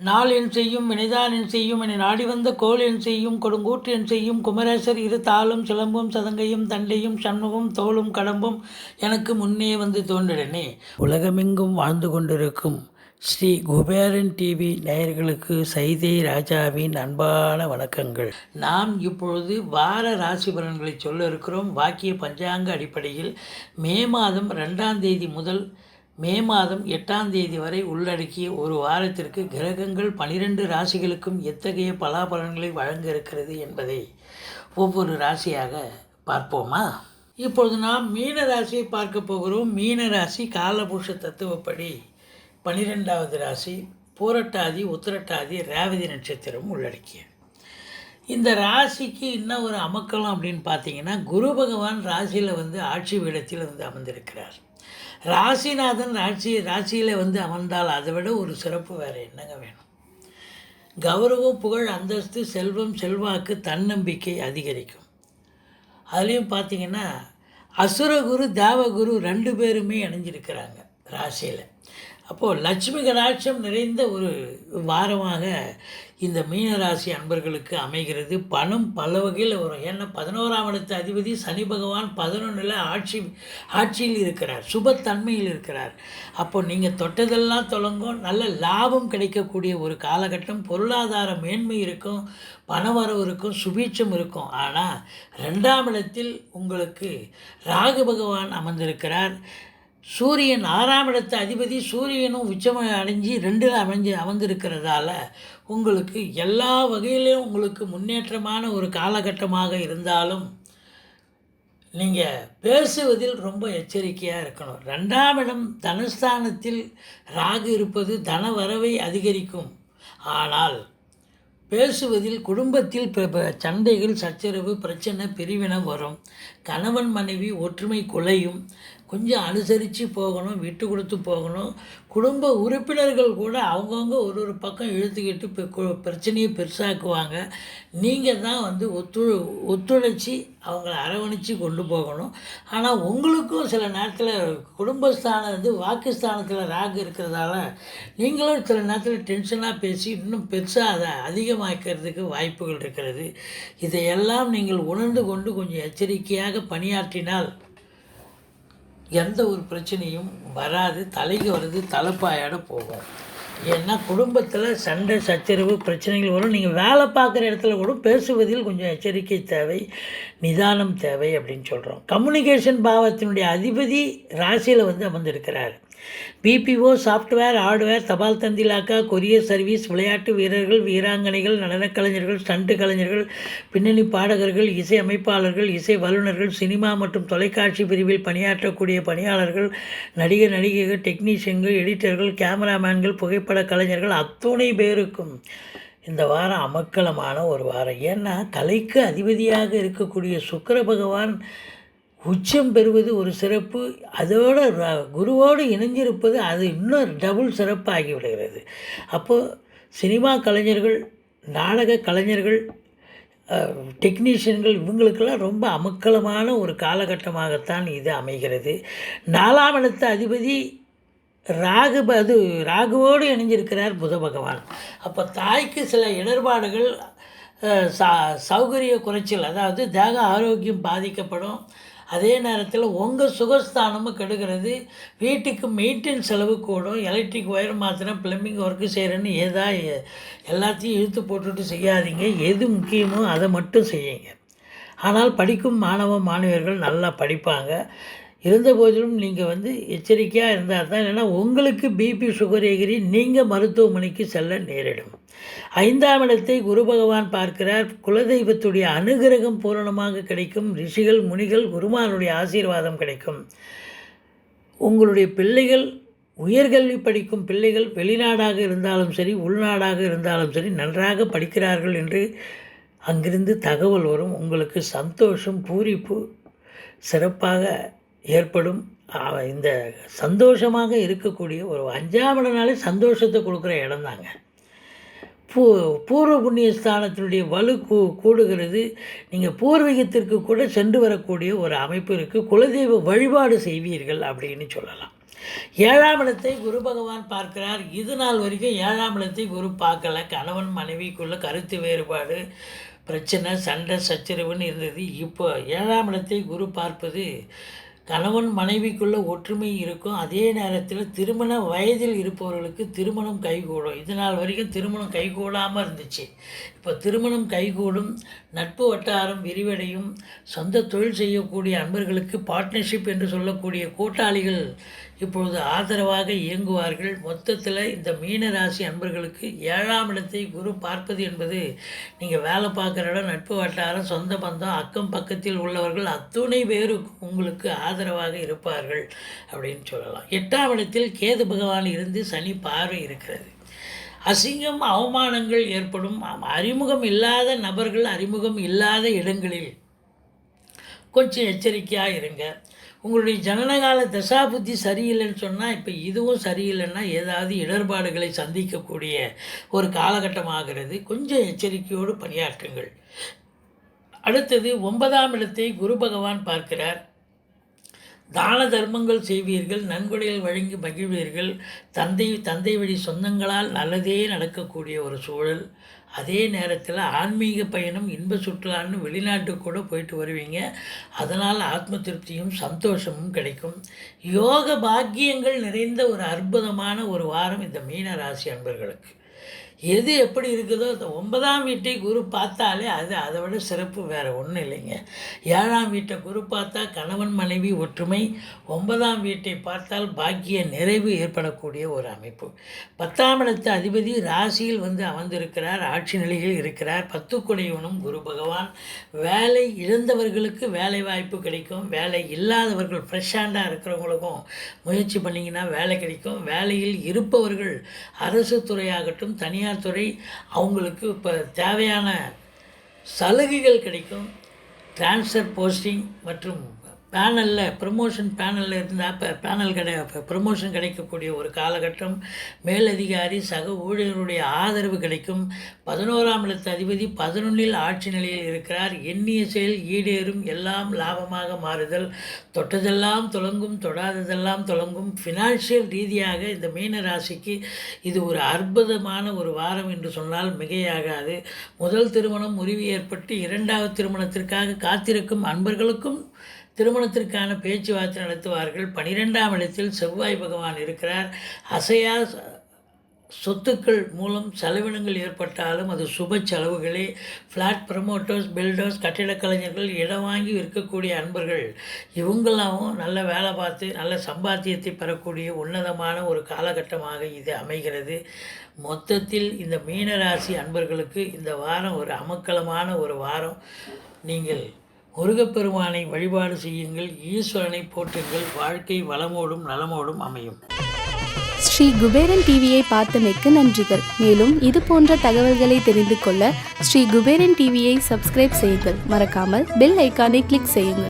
நாள் என் செய்யும் வினைதான் என் செய்யும் என நாடி வந்த கோல் என் செய்யும் கொடுங்கூற்று என் செய்யும் குமரேசர் இரு தாளும் சிலம்பும் சதங்கையும் தண்டையும் சண்முகம் தோளும் கடம்பும் எனக்கு முன்னே வந்து தோன்றிடனே. உலகமெங்கும் வாழ்ந்து கொண்டிருக்கும் ஸ்ரீ குபேரன் டிவி நேயர்களுக்கு சைதை ராஜாவின் அன்பான வணக்கங்கள். நாம் இப்பொழுது வார ராசி பலன்களை சொல்ல இருக்கிறோம். வாக்கிய பஞ்சாங்க அடிப்படையில் மே மாதம் 2ஆம் தேதி முதல் மே மாதம் 8ஆம் தேதி வரை உள்ளடக்கிய ஒரு வாரத்திற்கு கிரகங்கள் 12 ராசிகளுக்கும் எத்தகைய பலாபலன்களை வழங்க இருக்கிறது என்பதை ஒவ்வொரு ராசியாக பார்ப்போமா? இப்பொழுது நாம் மீன ராசியை பார்க்க போகிறோம். மீன ராசி காலபுருஷ தத்துவப்படி 12வது ராசி. பூரட்டாதி உத்திரட்டாதி ரேவதி நட்சத்திரம் உள்ளடக்கிய இந்த ராசிக்கு இன்னும் ஒரு அமக்கலாம் அப்படின்னு பார்த்தீங்கன்னா, குரு பகவான் ராசியில் ஆட்சி பீடத்தில் அமர்ந்திருக்கிறார். ராசிநாதன் ராசியில் அமர்ந்தால் அதை விட ஒரு சிறப்பு வேறு என்னங்க வேணும்? கௌரவம், புகழ், அந்தஸ்து, செல்வம், செல்வாக்கு, தன்னம்பிக்கை அதிகரிக்கும். அதுலேயும் பார்த்திங்கன்னா அசுரகுரு தேவகுரு 2 பேருமே இணைஞ்சிருக்கிறாங்க ராசியில். அப்போது லட்சுமி கடாட்சம் நிறைந்த ஒரு வாரமாக இந்த மீனராசி அன்பர்களுக்கு அமைகிறது. பணம் பல வகையில் வரும். ஏன்னா 11ஆம் இடத்து அதிபதி சனி பகவான் 11ல் ஆட்சியில் இருக்கிறார், சுபத்தன்மையில் இருக்கிறார். அப்போது நீங்கள் தொட்டதெல்லாம் தொடங்கும், நல்ல லாபம் கிடைக்கக்கூடிய ஒரு காலகட்டம். பொருளாதார மேன்மை இருக்கும், பணவரவு இருக்கும், சுபீட்சம் இருக்கும். ஆனால் 2ஆம் இடத்தில் உங்களுக்கு ராகு பகவான் அமர்ந்திருக்கிறார். சூரியன் 6ஆம் இடத்து அதிபதி சூரியனும் உச்சமாக அடைஞ்சி 2ல் அமர்ந்திருக்கிறதால உங்களுக்கு எல்லா வகையிலும் உங்களுக்கு முன்னேற்றமான ஒரு காலகட்டமாக இருந்தாலும் நீங்கள் பேசுவதில் ரொம்ப எச்சரிக்கையாக இருக்கணும். 2ஆம் இடம் தனஸ்தானத்தில் ராகு இருப்பது தன வரவை அதிகரிக்கும். ஆனால் பேசுவதில் குடும்பத்தில் சண்டைகள், சச்சரவு, பிரச்சனை, பிரிவினை வரும். கணவன் மனைவி ஒற்றுமை குலையும். கொஞ்சம் அனுசரித்து போகணும், விட்டு கொடுத்து போகணும். குடும்ப உறுப்பினர்கள் கூட அவங்கவுங்க ஒரு பக்கம் இழுத்துக்கிட்டு பிரச்சனையை பெருசாக்குவாங்க. நீங்கள் தான் ஒத்துழைச்சி அவங்கள அரவணைச்சி கொண்டு போகணும். ஆனால் உங்களுக்கும் சில நேரத்தில் குடும்பஸ்தானம் வாக்குஸ்தானத்தில் ராகு இருக்கிறதால நீங்களும் சில நேரத்தில் டென்ஷனாக பேசி இன்னும் பெருசாக அதை அதிகமாக்கிறதுக்கு வாய்ப்புகள் இருக்கிறது. இதையெல்லாம் நீங்கள் உணர்ந்து கொண்டு கொஞ்சம் எச்சரிக்கையாக பணியாற்றினால் எந்த ஒரு பிரச்சனையும் வராது. தலைக்கு வருது தலைப்பாயோட போகும். ஏன்னா குடும்பத்தில் சண்டை, சச்சரவு, பிரச்சனைகள் வரும். நீங்கள் வேலை பார்க்குற இடத்துல கூட பேசுவதில் கொஞ்சம் எச்சரிக்கை தேவை, நிதானம் தேவை அப்படின்னு சொல்கிறோம். கம்யூனிகேஷன் பாவத்தினுடைய அதிபதி ராசியில் அமர்ந்திருக்கிறார். பிபிஓ, சாஃப்ட்வேர், ஹார்ட்வேர், தபால் தந்திலாக்கா, கொரியர் சர்வீஸ், விளையாட்டு வீரர்கள், வீராங்கனைகள், நடனக் கலைஞர்கள், ஸ்டண்ட் கலைஞர்கள், பின்னணி பாடகர்கள், இசை அமைப்பாளர்கள், இசை வல்லுநர்கள், சினிமா மற்றும் தொலைக்காட்சி பிரிவில் பணியாற்றக்கூடிய பணியாளர்கள், நடிகர் நடிகைகள், டெக்னீஷியன்கள், எடிட்டர்கள், கேமராமேன்கள், புகைப்பட கலைஞர்கள் அத்துணை பேருக்கும் இந்த வாரம் அமக்கலமான ஒரு வாரம். ஏன்னா கலைக்கு அதிபதியாக இருக்கக்கூடிய சுக்கிர பகவான் உச்சம் பெறுவது ஒரு சிறப்பு. அதோட குருவோடு இணைஞ்சிருப்பது அது இன்னும் டபுள் சிறப்பாகி விடுகிறது. அப்போது சினிமா கலைஞர்கள், நாடக கலைஞர்கள், டெக்னீஷியன்கள் இவங்களுக்கெல்லாம் ரொம்ப அமக்கலமான ஒரு காலகட்டமாகத்தான் இது அமைகிறது. 4ஆம் இடத்து அதிபதி ராகுவோடு இணைஞ்சிருக்கிறார் புத பகவான். அப்போ தாய்க்கு சில இடர்பாடுகள், சௌகரிய குறைச்சல், அதாவது தேக ஆரோக்கியம் பாதிக்கப்படும். அதே நேரத்தில் உங்கள் சுகஸ்தானமும் கெடுகிறது. வீட்டுக்கு மெயின்டெனன்ஸ் செலவு கூடும். எலக்ட்ரிக் ஒயர் மாத்திரம், ப்ளம்பிங் ஒர்க்கு செய்கிறேன்னு எல்லாத்தையும் இழுத்து போட்டுட்டு செய்யாதீங்க. எது முக்கியமோ அதை மட்டும் செய்யுங்க. ஆனால் படிக்கும் மாணவர்கள் நல்லா படிப்பாங்க. இருந்த போதிலும் நீங்கள் எச்சரிக்கையாக இருந்தால் தான், இல்லைன்னா உங்களுக்கு பிபி சுகர் எகிரி நீங்கள் மருத்துவமனைக்கு செல்ல நேரிடும். 5ஆம் இடத்தை குரு பகவான் பார்க்கிறார். குலதெய்வத்துடைய அனுகிரகம் பூரணமாக கிடைக்கும். ரிஷிகள், முனிகள், குருமானுடைய ஆசீர்வாதம் கிடைக்கும். உங்களுடைய பிள்ளைகள், உயர்கல்வி படிக்கும் பிள்ளைகள் வெளிநாடாக இருந்தாலும் சரி, உள்நாடாக இருந்தாலும் சரி நன்றாக படிக்கிறார்கள் என்று அங்கிருந்து தகவல் வரும். உங்களுக்கு சந்தோஷம், பூரிப்பு சிறப்பாக ஏற்படும். இந்த சந்தோஷமாக இருக்கக்கூடிய ஒரு 5ஆம் இடம்னாலே சந்தோஷத்தை கொடுக்குற இடம் தாங்க. பூர்வ புண்ணிய ஸ்தானத்தினுடைய வலு கூடுகிறது. நீங்கள் பூர்வீகத்திற்கு கூட சென்று வரக்கூடிய ஒரு அமைப்பு இருக்குது. குலதெய்வ வழிபாடு செய்வீர்கள் அப்படின்னு சொல்லலாம். 7ஆம் இடத்தை குரு பகவான் பார்க்கிறார். இது நாள் வரைக்கும் 7ஆம் இடத்தை குரு பார்க்கல. கணவன் மனைவிக்குள்ள கருத்து வேறுபாடு, பிரச்சனை, சண்டை, சச்சரவுன்னு இருந்தது. இப்போ 7ஆம் இடத்தை குரு பார்ப்பது கணவன் மனைவிக்குள்ள ஒற்றுமை இருக்கும். அதே நேரத்தில் திருமண வயதில் இருப்பவர்களுக்கு திருமணம் கைகூடும். இது நாள் வரைக்கும் திருமணம் கைகூடாமல் இருந்துச்சு. இப்போ திருமணம் கைகூடும். நட்பு வட்டாரம் விரிவடையும். சொந்த தொழில் செய்யக்கூடிய அன்பர்களுக்கு பார்ட்னர்ஷிப் என்று சொல்லக்கூடிய கூட்டாளிகள் இப்பொழுது ஆதரவாக இயங்குவார்கள். மொத்தத்தில் இந்த மீனராசி அன்பர்களுக்கு 7ஆம் இடத்தை குரு பார்ப்பது என்பது நீங்கள் வேலை பார்க்குற இடம், நட்பு வட்டாரம், சொந்த பந்தம், அக்கம் பக்கத்தில் உள்ளவர்கள் அத்துணை பேரு உங்களுக்கு ஆதரவாக இருப்பார்கள் அப்படின்னு சொல்லலாம். 8ஆம் இடத்தில் கேது பகவான் இருந்து சனி பார்வை இருக்கிறது. அசிங்கம், அவமானங்கள் ஏற்படும். அறிமுகம் இல்லாத நபர்கள் அறிமுகம் இல்லாத இடங்களில் கொஞ்சம் எச்சரிக்கையாக இருங்க. உங்களுடைய ஜனனகால தசாபுத்தி சரியில்லைன்னு சொன்னால், இப்போ இதுவும் சரியில்லைன்னா ஏதாவது இடர்பாடுகளை சந்திக்கக்கூடிய ஒரு காலகட்டமாகிறது. கொஞ்சம் எச்சரிக்கையோடு பணியாற்றுங்கள். அடுத்தது 9ஆம் இடத்தை குரு பகவான் பார்க்கிறார். தான தர்மங்கள் செய்வீர்கள். நன்கொடைகள் வழங்கி மகிழ்வீர்கள். தந்தை வழி சொந்தங்களால் நல்லதே நடக்கக்கூடிய ஒரு சூழல். அதே நேரத்தில் ஆன்மீக பயணம், இன்ப சுற்றுலான்னு வெளிநாட்டுக்கு கூட போயிட்டு வருவீங்க. அதனால் ஆத்ம திருப்தியும் சந்தோஷமும் கிடைக்கும். யோக பாக்கியங்கள் நிறைந்த ஒரு அற்புதமான ஒரு வாரம் இந்த மீன ராசி அன்பர்களுக்கு. எது எப்படி இருக்குதோ அந்த 9ஆம் வீட்டை குரு பார்த்தாலே அதை விட சிறப்பு வேறு ஒன்றும் இல்லைங்க. 7ஆம் வீட்டை குரு பார்த்தா கணவன் மனைவி ஒற்றுமை. 9ஆம் வீட்டை பார்த்தால் பாக்கிய நிறைவு ஏற்படக்கூடிய ஒரு அமைப்பு. 10ஆம் இடத்து அதிபதி ராசியில் வந்து அமர்ந்திருக்கிறார். ஆட்சி நிலையில் இருக்கிறார். 10 குடையவனும் குரு பகவான். வேலை இழந்தவர்களுக்கு வேலை வாய்ப்பு கிடைக்கும். வேலை இல்லாதவர்கள் ஃப்ரெஷ்ஷாண்டாக இருக்கிறவங்களுக்கும் முயற்சி பண்ணிங்கன்னா வேலை கிடைக்கும். வேலையில் இருப்பவர்கள் அரசு துறையாகட்டும் தனியார் துறை, அவங்களுக்கு இப்போ தேவையான சலுகைகள் கிடைக்கும். ட்ரான்ஸ்ஃபர் போஸ்டிங் மற்றும் பேனலில் ப்ரமோஷன் பேனலில் இருந்தால் இப்போ ப்ரமோஷன் கிடைக்கக்கூடிய ஒரு காலகட்டம். மேலதிகாரி சக ஊழியர்களுடைய ஆதரவு கிடைக்கும். 11ஆம் இடத்து அதிபதி 11இல் ஆட்சி நிலையில் இருக்கிறார். எண்ணிய செயல் ஈடேறும். எல்லாம் லாபமாக மாறுதல். தொட்டதெல்லாம் தொடங்கும், தொடாததெல்லாம் தொடங்கும். ஃபினான்ஷியல் ரீதியாக இந்த மீன ராசிக்கு இது ஒரு அற்புதமான ஒரு வாரம் என்று சொன்னால் மிகையாகாது. முதல் திருமணம் முறிவு ஏற்பட்டு 2வது திருமணத்திற்காக காத்திருக்கும் அன்பர்களுக்கும் திருமணத்திற்கான பேச்சுவார்த்தை நடத்துவார்கள். 12ஆம் இடத்தில் செவ்வாய் பகவான் இருக்கிறார். அசையா சொத்துக்கள் மூலம் செலவினங்கள் ஏற்பட்டாலும் அது சுப செலவுகளே. ஃப்ளாட் ப்ரமோட்டர்ஸ், பில்டர்ஸ், கட்டிடக் கலைஞர்கள், இடம் வாங்கி விற்கக்கூடிய அன்பர்கள், இவங்களாவும் நல்ல வேலை பார்த்து நல்ல சம்பாத்தியத்தை பெறக்கூடிய உன்னதமான ஒரு காலகட்டமாக இது அமைகிறது. மொத்தத்தில் இந்த மீனராசி அன்பர்களுக்கு இந்த வாரம் ஒரு அமக்கலமான ஒரு வாரம். நீங்கள் முருகப்பெருமானை வழிபாடு செய்யுங்கள். ஈஸ்வரனை போற்றுங்கள். வாழ்க்கை வளமோடும் நலமோடும் அமையும். ஸ்ரீ குபேரன் டிவியை பார்த்தமைக்கு நன்றிகள். மேலும் இது போன்ற தகவல்களை தெரிந்து கொள்ள ஸ்ரீ குபேரன் டிவியை சப்ஸ்கிரைப் செய்யுங்கள். மறக்காமல் பெல் ஐக்கானை கிளிக் செய்யுங்கள்.